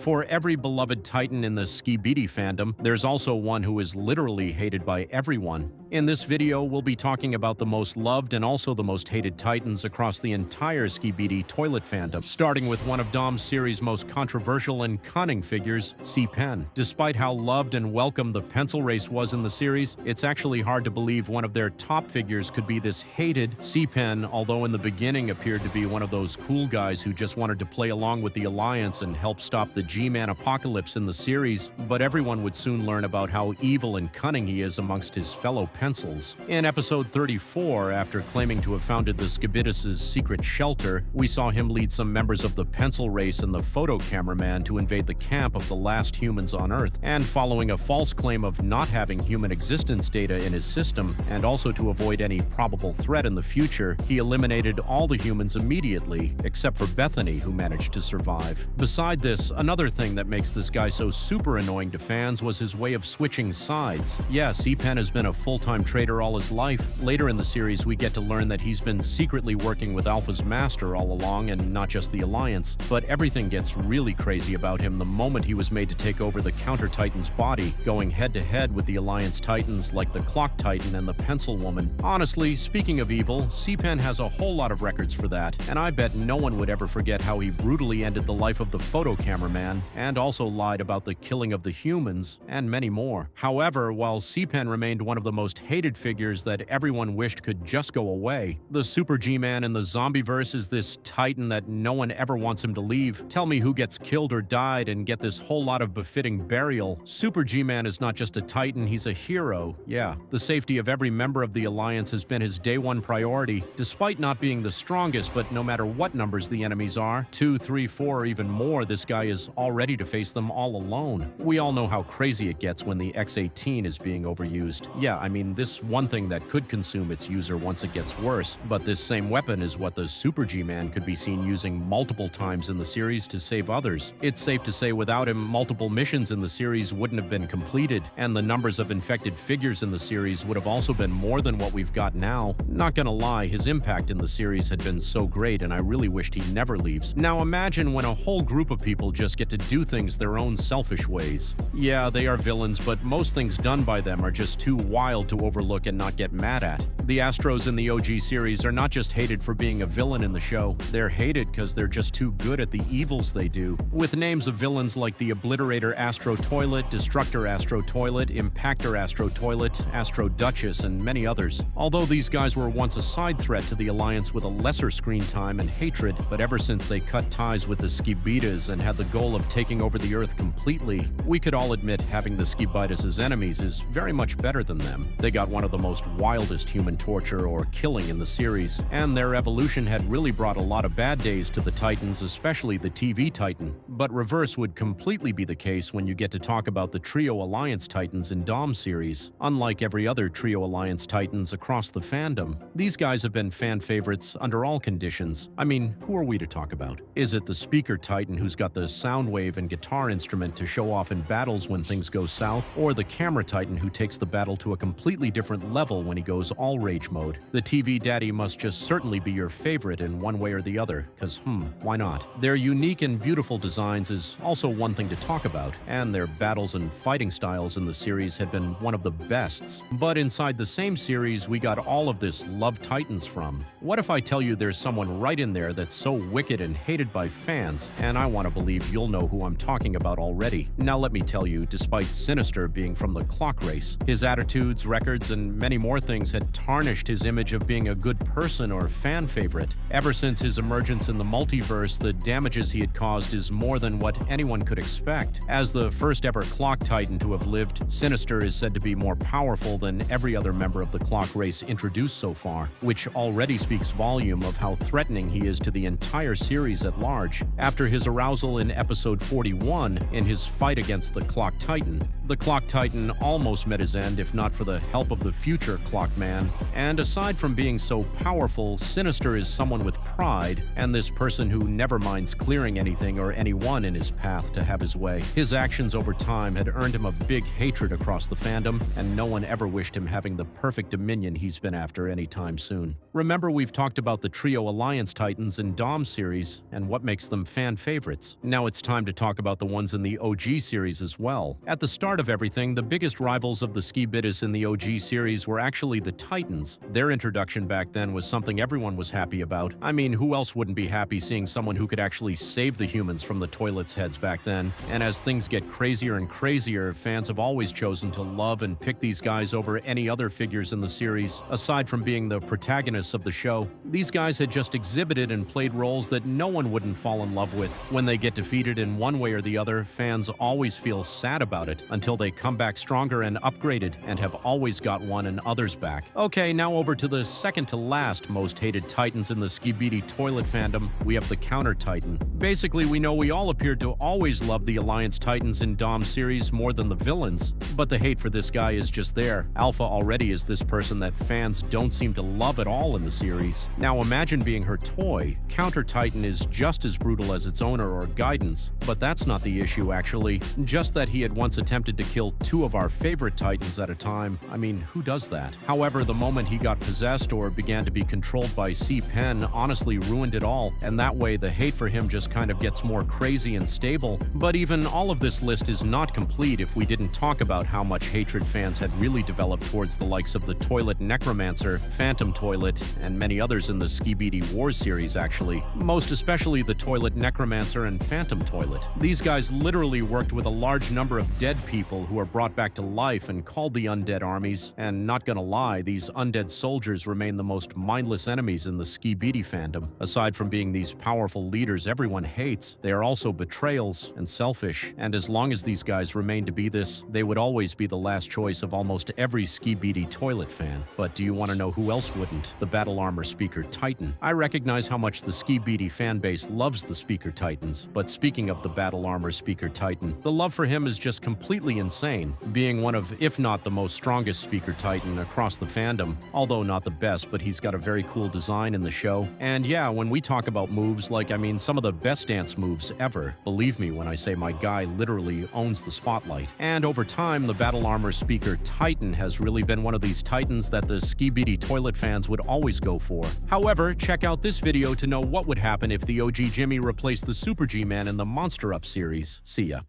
For every beloved Titan in the Skibidi fandom, there's also one who is literally hated by everyone. In this video, we'll be talking about the most loved and also the most hated Titans across the entire Skibidi toilet fandom, starting with one of Dom's series' most controversial and cunning figures, C-Pen. Despite how loved and welcome the pencil race was in the series, it's actually hard to believe one of their top figures could be this hated C-Pen, although in the beginning appeared to be one of those cool guys who just wanted to play along with the Alliance and help stop the Gman apocalypse in the series, but everyone would soon learn about how evil and cunning he is amongst his fellow pencils. In episode 34, after claiming to have founded the Skibidis' secret shelter, we saw him lead some members of the pencil race and the photo cameraman to invade the camp of the last humans on Earth, and following a false claim of not having human existence data in his system, and also to avoid any probable threat in the future, he eliminated all the humans immediately, except for Bethany, who managed to survive. Beside this, another thing that makes this guy so super annoying to fans was his way of switching sides. Yeah, C-Pen has been a full-time traitor all his life. Later in the series, we get to learn that he's been secretly working with Alpha's master all along, and not just the Alliance. But everything gets really crazy about him the moment he was made to take over the Counter Titan's body, going head-to-head with the Alliance Titans like the Clock Titan and the Pencil Woman. Honestly, speaking of evil, C-Pen has a whole lot of records for that, and I bet no one would ever forget how he brutally ended the life of the photo cameraman, and also lied about the killing of the humans, and many more. However, while C-Pen remained one of the most hated figures that everyone wished could just go away, the Super G-Man in the Zombieverse is this Titan that no one ever wants him to leave. Tell me who gets killed or died and get this whole lot of befitting burial. Super G-Man is not just a Titan, he's a hero. Yeah, the safety of every member of the Alliance has been his day one priority, despite not being the strongest, but no matter what numbers the enemies are, 2, 3, 4, or even more, this guy is all ready to face them all alone. We all know how crazy it gets when the X-18 is being overused. Yeah, I mean, this one thing that could consume its user once it gets worse, but this same weapon is what the Super G-Man could be seen using multiple times in the series to save others. It's safe to say without him, multiple missions in the series wouldn't have been completed, and the numbers of infected figures in the series would have also been more than what we've got now. Not gonna lie, his impact in the series had been so great, and I really wished he never leaves. Now imagine when a whole group of people just get to do things their own selfish ways. Yeah, they are villains, but most things done by them are just too wild to overlook and not get mad at. The Astros in the OG series are not just hated for being a villain in the show, they're hated because they're just too good at the evils they do. With names of villains like the Obliterator Astro Toilet, Destructor Astro Toilet, Impactor Astro Toilet, Astro Duchess, and many others. Although these guys were once a side threat to the Alliance with a lesser screen time and hatred, but ever since they cut ties with the Skibidis and had the goal of taking over the Earth completely, we could all admit having the Skibidis as enemies is very much better than them. They got one of the most wildest human torture or killing in the series, and their evolution had really brought a lot of bad days to the Titans, especially the TV Titan. But reverse would completely be the case when you get to talk about the Trio Alliance Titans in Dom's series. Unlike every other Trio Alliance Titans across the fandom, these guys have been fan favorites under all conditions. I mean, who are we to talk about? Is it the Speaker Titan who's got the sound wave and guitar instrument to show off in battles when things go south, or the Camera Titan who takes the battle to a completely different level when he goes all rage mode? The TV Daddy must just certainly be your favorite in one way or the other, cause why not? Their unique and beautiful designs is also one thing to talk about, and their battles and fighting styles in the series had been one of the bests. But inside the same series, we got all of this love Titans from. What if I tell you there's someone right in there that's so wicked and hated by fans, and I want to believe you'll know who I'm talking about already. Now let me tell you, despite Sinister being from the Clock Race, his attitudes, records, and many more things had tarnished his image of being a good person or fan favorite. Ever since his emergence in the multiverse, the damages he had caused is more than what anyone could expect. As the first ever Clock Titan to have lived, Sinister is said to be more powerful than every other member of the Clock Race introduced so far, which already speaks volume of how threatening he is to the entire series at large. After his arousal in episode 41, in his fight against the Clock Titan, the Clock Titan almost met his end if not for the help of the future Clockman, And aside from being so powerful, Sinister is someone with pride, and this person who never minds clearing anything or anyone in his path to have his way. His actions over time had earned him a big hatred across the fandom, and no one ever wished him having the perfect dominion he's been after anytime soon. Remember, we've talked about the trio Alliance Titans in Dom series and what makes them fan favorites. Now it's time to talk about the ones in the OG series as well. At the start of everything, the biggest rivals of the Skibidis in the OG series were actually the Titans. Their introduction back then was something everyone was happy about. I mean, who else wouldn't be happy seeing someone who could actually save the humans from the toilets' heads back then? And as things get crazier and crazier, fans have always chosen to love and pick these guys over any other figures in the series, aside from being the protagonists of the show. These guys had just exhibited and played roles that no one wouldn't fall in love with. When they get defeated in one way or the other, fans always feel sad about it until they come back stronger and upgraded and have always got one and others back. Okay, now over to the second to last most hated Titans in the Skibidi toilet fandom. We have the Counter Titan. Basically, we know we all appeared to always love the Alliance Titans in Dom series more than the villains, but the hate for this guy is just there. Alpha already is this person that fans don't seem to love at all in the series. Now imagine being her toy. Counter Titan is just as brutal as its owner or Guidance, but that's not the issue actually. Just that he had once attempted to kill two of our favorite Titans at a time. I mean, who does that? However, the moment he got possessed or began to be controlled by C-Pen honestly ruined it all, and that way the hate for him just kind of gets more crazy and stable. But even all of this list is not complete if we didn't talk about how much hatred fans had really developed towards the likes of the Toilet Necromancer, Phantom Toilet, and many others in the Skibidi Wars series actually. Most especially the Toilet Necromancer and Phantom Toilet. These guys literally worked with a large number of dead people who are brought back to life and called the undead armies, and not gonna lie, these undead soldiers remain the most mindless enemies in the Skibidi fandom. Aside from being these powerful leaders everyone hates, they are also betrayals and selfish, and as long as these guys remain to be this, they would always be the last choice of almost every Skibidi toilet fan. But do you want to know who else wouldn't? The Battle Armor Speaker Titan. I recognize how much the Skibidi fanbase loves the Speaker Titans, but speaking of the Battle Armor Speaker Titan, the love for him is just completely insane, being one of, if not the most strongest Speaker Titan across the fandom. Although not the best, but he's got a very cool design in the show. And yeah, when we talk about moves, like I mean some of the best dance moves ever, believe me when I say my guy literally owns the spotlight. And over time, the Battle Armor Speaker Titan has really been one of these titans that the Skibidi toilet fans would always go for. However, check out this video to know what would happen if the OG Jimmy replaced the Super G-Man in the Monster Up series. See ya.